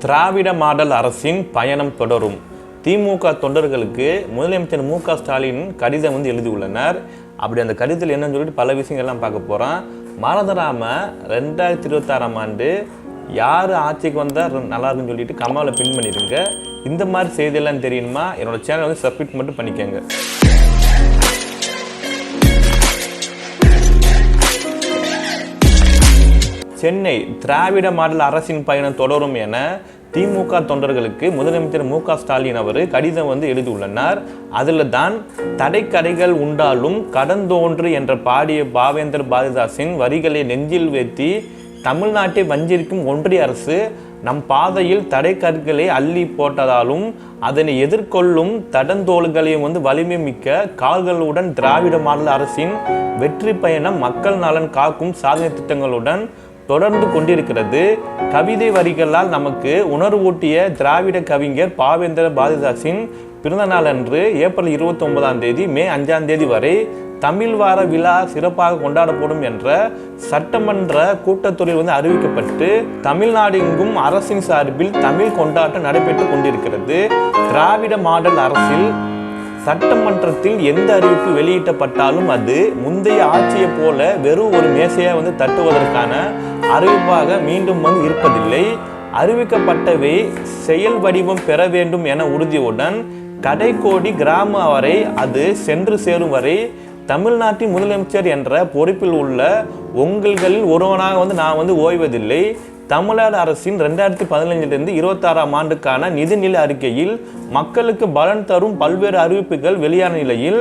திராவிட model அரசின் பயணம் தொடரும். திமுக தொண்டர்களுக்கு முதலமைச்சர் மு.க. ஸ்டாலின் கடிதம் எழுதியுள்ளனர். அப்படி அந்த கடிதத்தில் என்னன்னு சொல்லிட்டு பல விஷயங்கள்லாம் பார்க்க போகிறோம். மறந்துடாம 2026ஆம் ஆண்டு யார் ஆட்சிக்கு வந்தால் நல்லா இருக்குன்னு சொல்லிட்டு கமாவில் பின் பண்ணிடுங்க. இந்த மாதிரி செய்தியெல்லாம் தெரியணுமா என்னோட சேனல் சப்ஸ்கிரைப் மட்டும் பண்ணிக்கோங்க. சென்னை திராவிட மாடல் அரசின் பயணம் தொடரும் என திமுக தொண்டர்களுக்கு முதலமைச்சர் மு.க. ஸ்டாலின் அவர் கடிதம் எழுதியுள்ளனர். அதில் தான் தடைக்கரைகள் உண்டாலும் கடந்தோன்று என்ற பாடிய பாவேந்தர் பாரதிதாசின் வரிகளை நெஞ்சில் வைத்தி தமிழ்நாட்டை வஞ்சிருக்கும் ஒன்றிய அரசு நம் பாதையில் தடைக்கற்களை அள்ளி போட்டதாலும் அதனை எதிர்கொள்ளும் தடந்தோள்களையும் வலிமை மிக்க கால்களுடன் திராவிட மாடல் அரசின் வெற்றி பயணம் மக்கள் நலன் காக்கும் சாதனை திட்டங்களுடன் தொடர்ந்து கொண்டிருக்கிறது. கவிதை வரிகளால் நமக்கு உணர்வூட்டிய திராவிட கவிஞர் பாவேந்தர் பாரதிதாசின் பிறந்த நாள் அன்று ஏப்ரல் 29ஆம் தேதி மே 5ஆம் தேதி வரை தமிழ் வார விழா சிறப்பாக கொண்டாடப்படும் என்ற சட்டமன்ற கூட்டத்தொடரில் அறிவிக்கப்பட்டு தமிழ்நாடு எங்கும் அரசின் சார்பில் தமிழ் கொண்டாட்டம் நடைபெற்று கொண்டிருக்கிறது. திராவிட மாடல் அரசில் சட்டமன்றத்தில் எந்த அறிவிப்பு வெளியிட்டப்பட்டாலும் அது முந்தைய ஆட்சியை போல வெறும் ஒரு மேசையா தட்டுவதற்கான அறிவிப்பாக மீண்டும் இருப்பதில்லை. அறிவிக்கப்பட்டவை செயல் வடிவம் பெற வேண்டும் என உறுதியுடன் கடைக்கோடி கிராம வரை அது சென்று சேரும் வரை தமிழ்நாட்டின் முதலமைச்சர் என்ற பொறுப்பில் உள்ள உங்களில் ஒருவனாக நான் ஓய்வதில்லை. தமிழ்நாடு அரசின் 2015 26ஆம் ஆண்டுக்கான நிதிநிலை அறிக்கையில் மக்களுக்கு பலன் தரும் பல்வேறு அறிவிப்புகள் வெளியான நிலையில்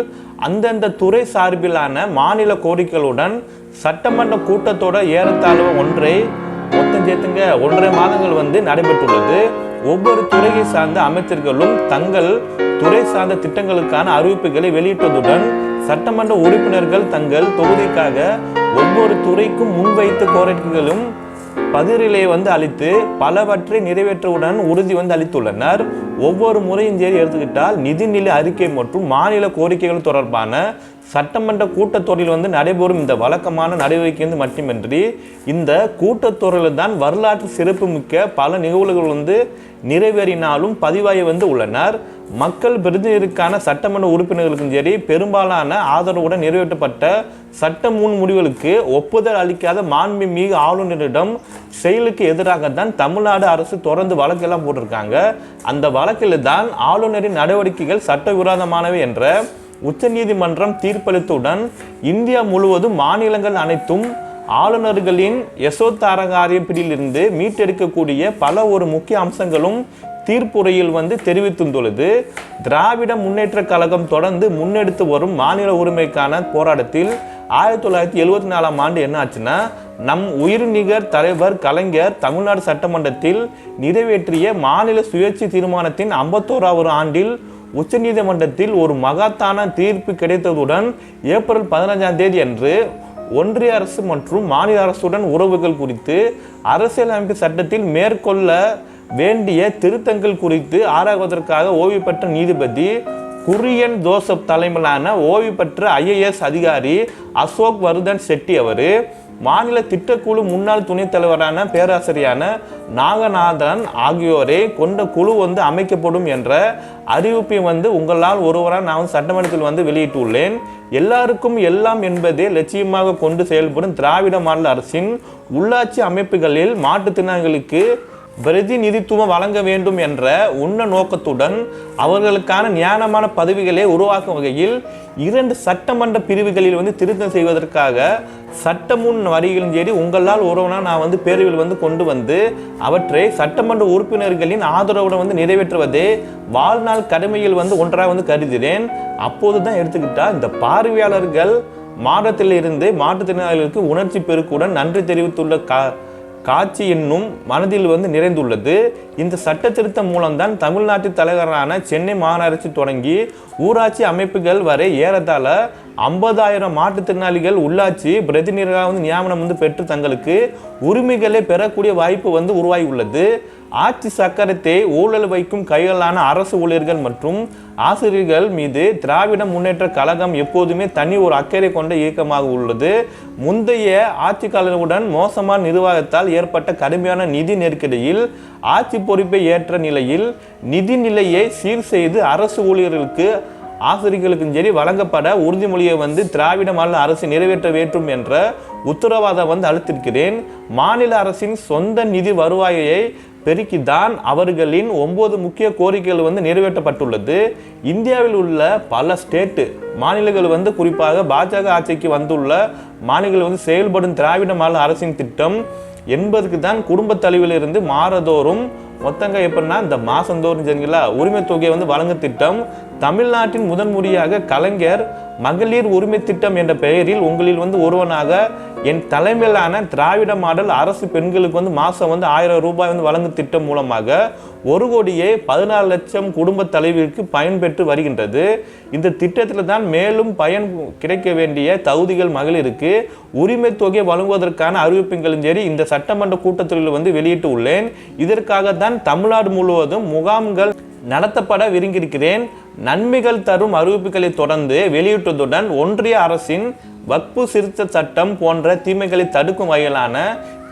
அந்தந்த துறை சார்பிலான மாநில கோரிக்கைகளுடன் சட்டமன்ற கூட்டத்தோட ஏறத்தாழ ஒன்றரை மாதங்கள் நடைபெற்றுள்ளது. ஒவ்வொரு துறையை சார்ந்த அமைச்சர்களும் தங்கள் துறை சார்ந்த திட்டங்களுக்கான அறிவிப்புகளை வெளியிட்டதுடன் சட்டமன்ற உறுப்பினர்கள் தங்கள் தொகுதிக்காக ஒவ்வொரு துறைக்கும் முன்வைத்த கோரிக்கைகளும் பதிரிலே அளித்து பலவற்றை நிறைவேற்றவுடன் உறுதி அளித்துள்ளனர். ஒவ்வொரு முறையும் எடுத்துக்கிட்டால் நிதிநிலை அறிக்கை மற்றும் மாநில கோரிக்கைகள் தொடர்பான சட்டமன்ற கூட்டத்தொடரில் நடைபெறும் இந்த வழக்கமான நடவடிக்கை மட்டுமின்றி இந்த கூட்டத்தொடரில் தான் வரலாற்று சிறப்பு மிக்க பல நிகழ்வுகள் நிறைவேறினாலும் பதிவாகி உள்ளனர். மக்கள் பிரதிநிதிக்கான சட்டமன்ற உறுப்பினர்களுக்கும் சரி பெரும்பாலான ஆதரவுடன் நிறைவேற்றப்பட்ட சட்ட முன்முடிவுகளுக்கு ஒப்புதல் அளிக்காத மாண்புமிகு ஆளுநரிடம் செயலுக்கு எதிராகத்தான் தமிழ்நாடு அரசு தொடர்ந்து வழக்கெல்லாம் போட்டிருக்காங்க. அந்த வழக்கில் தான் ஆளுநரின் நடவடிக்கைகள் சட்டவிரோதமானவை என்ற உச்சநீதிமன்றம் தீர்ப்பளித்தவுடன் இந்தியா முழுவதும் மாநிலங்கள் அனைத்தும் ஆளுநர்களின் யசோத்தாரகாரிய பிடியிலிருந்து மீட்டெடுக்கக்கூடிய பல ஒரு முக்கிய அம்சங்களும் தீர்ப்புரையில் தெரிவித்துள்ளது. திராவிட முன்னேற்ற கழகம் தொடர்ந்து முன்னெடுத்து வரும் மாநில உரிமைக்கான போராட்டத்தில் 1974ஆம் ஆண்டு என்ன ஆச்சுன்னா நம் உயிர்நிகர் தலைவர் கலைஞர் தமிழ்நாடு சட்டமன்றத்தில் நிறைவேற்றிய மாநில சுயேட்சை தீர்மானத்தின் 51வது ஆண்டில் உச்சநீதிமன்றத்தில் ஒரு மகத்தான தீர்ப்பு கிடைத்ததுடன் ஏப்ரல் 15ஆம் தேதி அன்று ஒன்றிய அரசு மற்றும் மாநில அரசுடன் உறவுகள் குறித்து அரசியலமைப்பு சட்டத்தில் மேற்கொள்ள வேண்டிய திருத்தங்கள் குறித்து ஆராய்வதற்காக ஓய்வு பெற்ற நீதிபதி குரியன் ஜோசப் தலைமையிலான ஓய்வு பெற்ற IAS அதிகாரி அசோக் வர்தன் செட்டி அவர் மாநில திட்டக்குழு முன்னாள் துணைத் தலைவரான பேராசிரியரான நாகநாதன் ஆகியோரை கொண்ட குழு அமைக்கப்படும் என்ற அறிவிப்பை உங்களால் ஒருவராக நான் சட்டமன்றத்தில் வெளியிட்டுள்ளேன். எல்லாருக்கும் எல்லாம் என்பதே லட்சியமாக கொண்டு செயல்படும் திராவிட மாடல் அரசின் உள்ளாட்சி அமைப்புகளில் மாற்றுத்திறனாளிகளுக்கு பிரதிநிதித்துவம் வழங்க வேண்டும் என்ற உண்ண நோக்கத்துடன் அவர்களுக்கான ஞானமான பதவிகளை உருவாக்கும் வகையில் 2 சட்டமன்ற பிரிவுகளில் திருத்தம் செய்வதற்காக சட்டமுன் வரிகளின் சரி உங்களால் ஒருவனாக நான் பேரவையில் கொண்டு அவற்றை சட்டமன்ற உறுப்பினர்களின் ஆதரவுடன் நிறைவேற்றுவதே வாழ்நாள் கடமையில் ஒன்றாக கருதினேன். அப்போதுதான் எடுத்துக்கிட்டா இந்த பார்வையாளர்கள் மாற்றத்தில் இருந்து மாற்றுத்திறனாளிகளுக்கு உணர்ச்சி பெருக்குடன் நன்றி தெரிவித்துள்ள காட்சி என்னும் மனதில் நிறைந்துள்ளது. இந்த சட்ட திருத்தம் மூலம்தான் தமிழ்நாட்டின் தலைவரான சென்னை மாநகராட்சி தொடங்கி ஊராட்சி அமைப்புகள் வரை ஏறத்தாழ 50,000 மாற்றுத்திறனாளிகள் உள்ளாட்சி பிரதிநிதிகளாக வந்து நியமனம் வந்து பெற்று தங்களுக்கு உரிமைகளை பெறக்கூடிய வாய்ப்பு வந்து உருவாகி உள்ளது. ஆட்சி சக்கரத்தை ஊழல் வைக்கும் கைகளான அரசு ஊழியர்கள் மற்றும் ஆசிரியர்கள் மீது திராவிட முன்னேற்ற கழகம் எப்போதுமே தனி ஒரு அக்கறை கொண்ட இயக்கமாக உள்ளது. முந்தைய ஆட்சியாளர்களுடன் மோசமான நிர்வாகத்தால் ஏற்பட்ட கடுமையான நிதி நெருக்கடியில் ஆட்சி பொறுப்பை ஏற்ற நிலையில் நிதி நிலையை சீர் செய்து அரசு ஊழியர்களுக்கு ஆசிரியர்களுக்கும் சரி வழங்கப்பட உறுதிமொழியை வந்து திராவிட மாநில அரசு நிறைவேற்ற வேண்டும் என்ற உத்தரவாதம் வந்து அளித்திருக்கிறேன். மாநில அரசின் சொந்த நிதி வருவாயை பெருக்கிதான் அவர்களின் 9 முக்கிய கோரிக்கைகள் வந்து நிறைவேற்றப்பட்டுள்ளது. இந்தியாவில் உள்ள பல மாநிலங்கள் வந்து குறிப்பாக பாஜக ஆட்சிக்கு வந்துள்ள மாநிலங்கள் வந்து செயல்படும் திராவிட மாநில அரசின் திட்டம் என்பதுக்கு தான் குடும்ப தலைவிலிருந்து மாதந்தோறும் மொத்தங்க எப்படின்னா இந்த மாசந்தோறும் சரிங்களா உரிமை தொகையை வந்து வழங்கும் திட்டம். தமிழ்நாட்டின் முதன்முறையாக கலைஞர் மகளிர் உரிமை திட்டம் என்ற பெயரில் உங்களில் வந்து ஒருவனாக என் தலைமையிலான திராவிட மாடல் அரசு பெண்களுக்கு வந்து மாதம் வந்து 1000 ரூபாய் வந்து வழங்கும் திட்டம் மூலமாக 1,14,00,000 குடும்ப தலைவிற்கு பயன்பெற்று வருகின்றது. இந்த திட்டத்தில் தான் மேலும் பயன் கிடைக்க வேண்டிய தகுதிகள் மகளிருக்கு உரிமை தொகை வழங்குவதற்கான அறிவிப்புகளும் சரி இந்த சட்டமன்ற கூட்டத்தொடரில் வந்து வெளியிட்டு உள்ளேன். இதற்காக தான் தமிழ்நாடு முழுவதும் முகாம்கள் நடத்தப்பட விரும்பியிருக்கிறேன். நன்மைகள் தரும் அறிவிப்புகளை தொடர்ந்து வெளியிட்டதுடன் ஒன்றிய அரசின் வக்பு திருத்த சட்டம் போன்ற தீமைகளை தடுக்கும் வகையிலான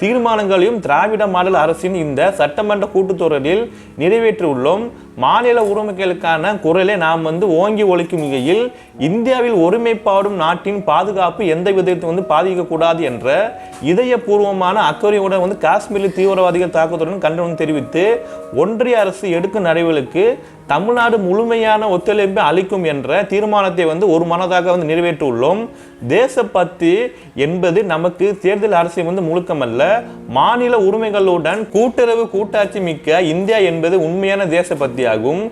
தீர்மானங்களையும் திராவிட மாடல் அரசின் இந்த சட்டமன்ற கூட்டத்தொடரில் நிறைவேற்றியுள்ளோம். மாநில உரிமைகளுக்கான குரலை நாம் வந்து ஓங்கி ஒழிக்கும் வகையில் இந்தியாவில் ஒருமைப்பாடும் நாட்டின் பாதுகாப்பு எந்த விதத்தில் வந்து பாதிக்கக்கூடாது என்ற இதயபூர்வமான அக்கறையுடன் வந்து காஷ்மீரில் தீவிரவாதிகள் தாக்குதலுடன் கண்டனம் தெரிவித்து ஒன்றிய அரசு எடுக்கும் நடவடிக்கைகளுக்கு தமிழ்நாடு முழுமையான ஒத்துழைப்பை அளிக்கும் என்ற தீர்மானத்தை வந்து ஒரு மனதாக வந்து நிறைவேற்றியுள்ளோம். தேசப்பக்தி என்பது நமக்கு தேர்தல் அரசியல் வந்து முழுக்கமல்ல, மாநில உரிமைகளுடன் கூட்டுறவு கூட்டாட்சி மிக்க இந்தியா என்பது உண்மையான தேசப்பக்தியாகும்.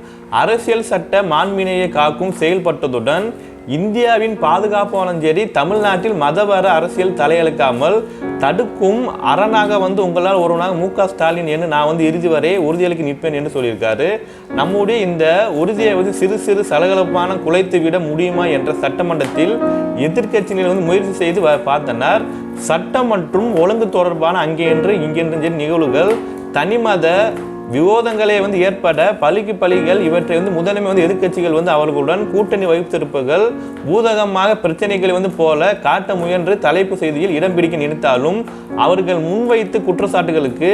அரசியல் சட்ட மாண்பினையை காக்கும் செயல்பட்டதுடன் இந்தியாவின் பாதுகாப்பாலும் சரி தமிழ்நாட்டில் மதவர அரசியல் தலையெழுக்காமல் தடுக்கும் அரணாக வந்து உங்களால் ஒருவனாக மு.க. ஸ்டாலின் என்று நான் வந்து இறுதி வரை உறுதியளிக்க நிற்பேன் என்று சொல்லியிருக்காரு. நம்முடைய இந்த உறுதியை வந்து சிறு சிறு சலகலப்பான குலைத்து விட முடியுமா என்ற சட்டமன்றத்தில் எதிர்கட்சியினர் வந்து முயற்சி செய்து பார்த்தனர். சட்டம் மற்றும் ஒழுங்கு தொடர்பான அங்கேன்று இங்கென்று நிகழ்வுகள் தனிமத விவாதங்களே வந்து ஏற்பட பலிகள் இவற்றை வந்து முதன்மை வந்து எதிர்கட்சிகள் வந்து அவர்களுடன் கூட்டணி வைத்திருப்புகள் பூதகமாக பிரச்சனைகளை வந்து போல காட்ட முயன்று தலைப்பு செய்தியில் இடம் பிடிக்க நினைத்தாலும் அவர்கள் முன்வைத்து குற்றச்சாட்டுகளுக்கு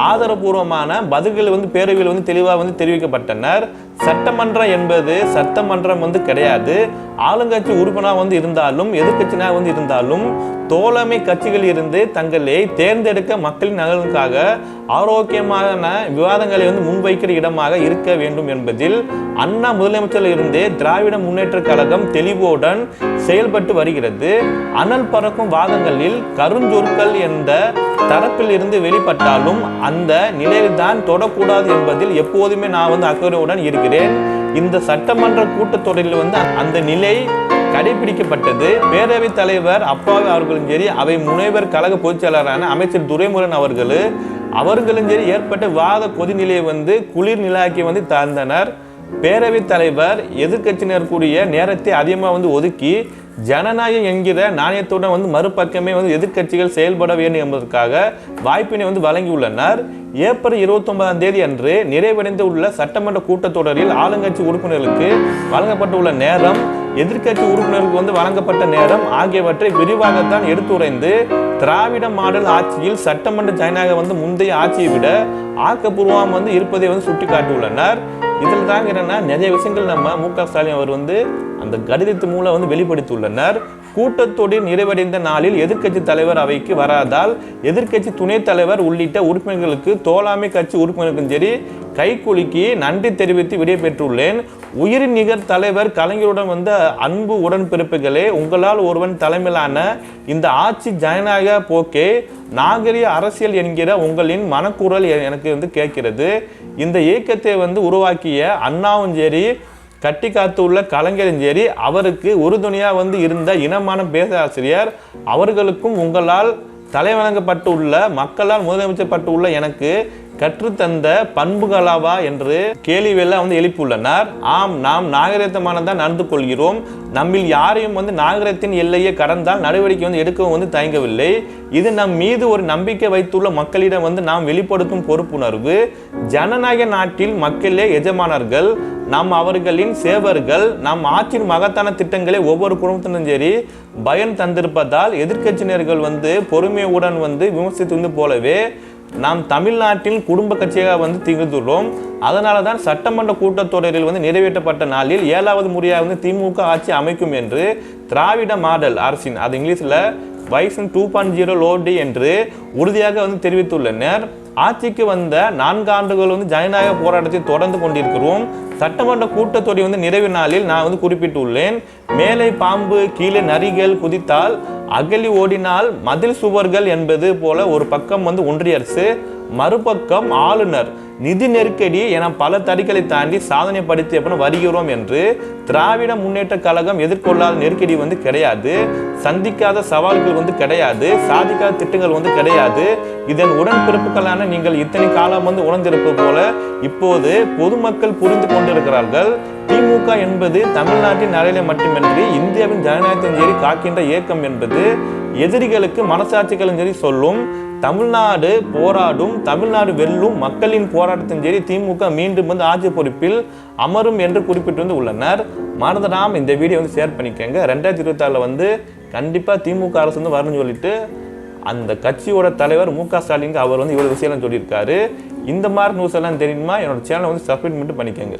ஆதாரபூர்வமான பதில்கள் வந்து பேரவையில் வந்து தெளிவாக வந்து தெரிவிக்கப்பட்டனர். சட்டமன்றம் என்பது சட்டமன்றம் வந்து கிடையாது. ஆளுங்கட்சி உறுப்பினர் வந்து இருந்தாலும் எதிர்கட்சியாக வந்து இருந்தாலும் தோழமை கட்சிகள் இருந்து தங்களை தேர்ந்தெடுக்க மக்களின் நலனுக்காக ஆரோக்கியமான விவாதங்களை வந்து முன்வைக்கிற இடமாக இருக்க வேண்டும் என்பதில் அண்ணா முதலமைச்சரில் இருந்தே திராவிட முன்னேற்ற கழகம் தெளிவுடன் செயல்பட்டு வருகிறது. அனல் பறக்கும் வாதங்களில் கருஞ்சொற்கள் என்ற தரப்பில் இருந்து வெளிப்பட்டாலும் அந்த நிலையில்தான் தொடக்கூடாது என்பதில் எப்போதுமே நான் வந்து அக்கறையுடன் இருக்கிறேன். இந்த சட்டமன்ற கூட்டத்தொடரில் வந்து அந்த நிலை கடைபிடிக்கப்பட்டது. பேரவைத் தலைவர் அப்பாவி அவர்களும் சரி அவை முனைவர் கழக பொதுச்செயலாளரான அமைச்சர் துரைமுருகன் அவர்களும் சரி ஏற்பட்ட விவாத கொதிநிலையை வந்து குளிர் நிலையாக்கி வந்து தந்தனர். பேரவைத் தலைவர் எதிர்கட்சியினர் கூடிய நேரத்தை அதிகமாக வந்து ஒதுக்கி ஜனநாயகம் என்கிற நாணயத்துடன் வந்து மறுபக்கமே வந்து எதிர்கட்சிகள் செயல்பட வேண்டும் என்பதற்காக வாய்ப்பினை வந்து வழங்கியுள்ளனர். ஏப்ரல் 29ஆம் தேதி அன்று நிறைவடைந்து உள்ள சட்டமன்ற கூட்டத்தொடரில் ஆளுங்கட்சி உறுப்பினர்களுக்கு வழங்கப்பட்டுள்ள நேரம் எதிர்கட்சி உறுப்பினர்களுக்கு வந்து வழங்கப்பட்ட நேரம் ஆகியவற்றை விரிவாகத்தான் எடுத்துரைந்து திராவிட மாடல் ஆட்சியில் சட்டமன்ற ஜனநாயகம் வந்து முந்தைய ஆட்சியை விட ஆக்கப்பூர்வம் வந்து இருப்பதை வந்து சுட்டிக்காட்டியுள்ளனர். இதில் தான் என்னன்னா நிறைய விஷயங்கள் நம்ம மு.க. ஸ்டாலின் அவர் வந்து அந்த கடிதத்து மூலம் வந்து வெளிப்படுத்தியுள்ளனர். கூட்டத்தொடர் நிறைவடைந்த நாளில் எதிர்கட்சி தலைவர் அவைக்கு வராதால் எதிர்கட்சி துணைத் தலைவர் உள்ளிட்ட உறுப்பினர்களுக்கு தோழமை கட்சி உறுப்பினருக்கும் சரி கைக்குலுக்கி நன்றி தெரிவித்து விடைபெற்றுள்ளேன். உயிரின் நிகர் தலைவர் கலைஞருடன் வந்த அன்பு உடன்பிறப்புகளே, உங்களால் ஒருவன் தலைமையிலான இந்த ஆட்சி ஜனநாயக போக்கே நாகரிக அரசியல் என்கிற உங்களின் மனக்குரல் எனக்கு வந்து கேட்கிறது. இந்த இயக்கத்தை வந்து உருவாக்கிய அண்ணாவும் சரி கட்டி காத்துள்ள கலைஞரும் சரி அவருக்கு உறுதுணையாக வந்து இருந்த இனமான பேராசிரியர் அவர்களுக்கும் உங்களால் தலைவணங்கப்பட்டுள்ள மக்களால் முதலமைச்சப்பட்டுள்ள எனக்கு கற்றுத்தந்த பண்புகளவா என்று கேள்வியெல்லாம் வந்து எழுப்பியுள்ளனர். ஆம், நாம் நாகரிகமானதான் நடந்து கொள்கிறோம். நம்மில் யாரையும் வந்து நாகரிகத்தின் எல்லையை கடந்தால் நடவடிக்கை வந்து எடுக்கவும் வந்து தயங்கவில்லை. இது நம் மீது ஒரு நம்பிக்கை வைத்துள்ள மக்களிடம் வந்து நாம் வெளிப்படுத்தும் பொறுப்புணர்வு. ஜனநாயக நாட்டில் மக்களே எஜமானர்கள், நாம் அவர்களின் சேவர்கள். நம் ஆட்சியின் மகத்தான திட்டங்களை ஒவ்வொரு குடும்பத்தினரும் சரி பயன் தந்திருப்பதால் எதிர்கட்சியினர்கள் வந்து பொறுமையுடன் வந்து விமர்சித்து போலவே நாம் தமிழ்நாட்டில் குடும்ப கட்சியாக வந்து திகழ்ந்துள்ளோம். அதனால தான் சட்டமன்ற கூட்டத்தொடரில் வந்து நிறைவேற்றப்பட்ட நாளில் 7வது முறையாக வந்து திமுக ஆட்சி அமைக்கும் என்று திராவிட மாடல் அரசின், அது இங்கிலீஷில் வைசன் 2.0 லோடி என்று உறுதியாக வந்து தெரிவித்துள்ளனர். ஆட்சிக்கு வந்த 4 ஆண்டுகள் வந்து ஜனநாயக போராட்டத்தை தொடர்ந்து கொண்டிருக்கிறோம். சட்டமன்ற கூட்டத்தொடர் வந்து நிறைவு நாளில் நான் வந்து குறிப்பிட்டுள்ளேன். மேலே பாம்பு கீழே நரிகள் குதித்தால் அகலி ஓடினால் மதில் சுவர்கள் என்பது போல ஒரு பக்கம் வந்து ஒன்றிய அரசு, மறுபக்கம் ஆளுநர் நிதி நெருக்கடி என பல தடைகளை தாண்டி சாதனை படுத்தி வருகிறோம் என்று திராவிட முன்னேற்ற கழகம் எதிர்கொள்ளாத நெருக்கடி வந்து கிடையாது, சந்திக்காத சவால்கள் வந்து கிடையாது, சாதிக்காத திட்டங்கள் வந்து கிடையாது. இதன் உடன்பிறப்புகளான நீங்கள் இத்தனை காலம் வந்து உணர்ந்திருப்பது போல இப்போது பொதுமக்கள் புரிந்து கொண்டிருக்கிறார்கள். திமுக என்பது தமிழ்நாட்டின் நலனை மட்டுமின்றி இந்தியாவின் ஜனநாயகத்தின் சரி காக்கின்ற இயக்கம் என்பது எதிரிகளுக்கு மனசாட்சிகளும் சரி சொல்லும். தமிழ்நாடு போராடும், தமிழ்நாடு வெல்லும், மக்களின் போராட்டத்தின் சரி திமுக மீண்டும் வந்து ஆட்சி பொறுப்பில் அமரும் என்று குறிப்பிட்டு வந்து உள்ளனர். மறந்துடாம இந்த வீடியோ வந்து ஷேர் பண்ணிக்கோங்க. 2024 வந்து கண்டிப்பாக திமுக அரசு வந்து வரணும்னு சொல்லிட்டு அந்த கட்சியோட தலைவர் மு.க. ஸ்டாலின் அவர் வந்து இவ்வளவு விஷயம் சொல்லியிருக்காரு. இந்த மாதிரி நியூஸ் எல்லாம் தெரியுமா? என்னோட சேனலை வந்து சப்ஸ்கிரைப் பண்ணிட்டு பண்ணிக்கோங்க.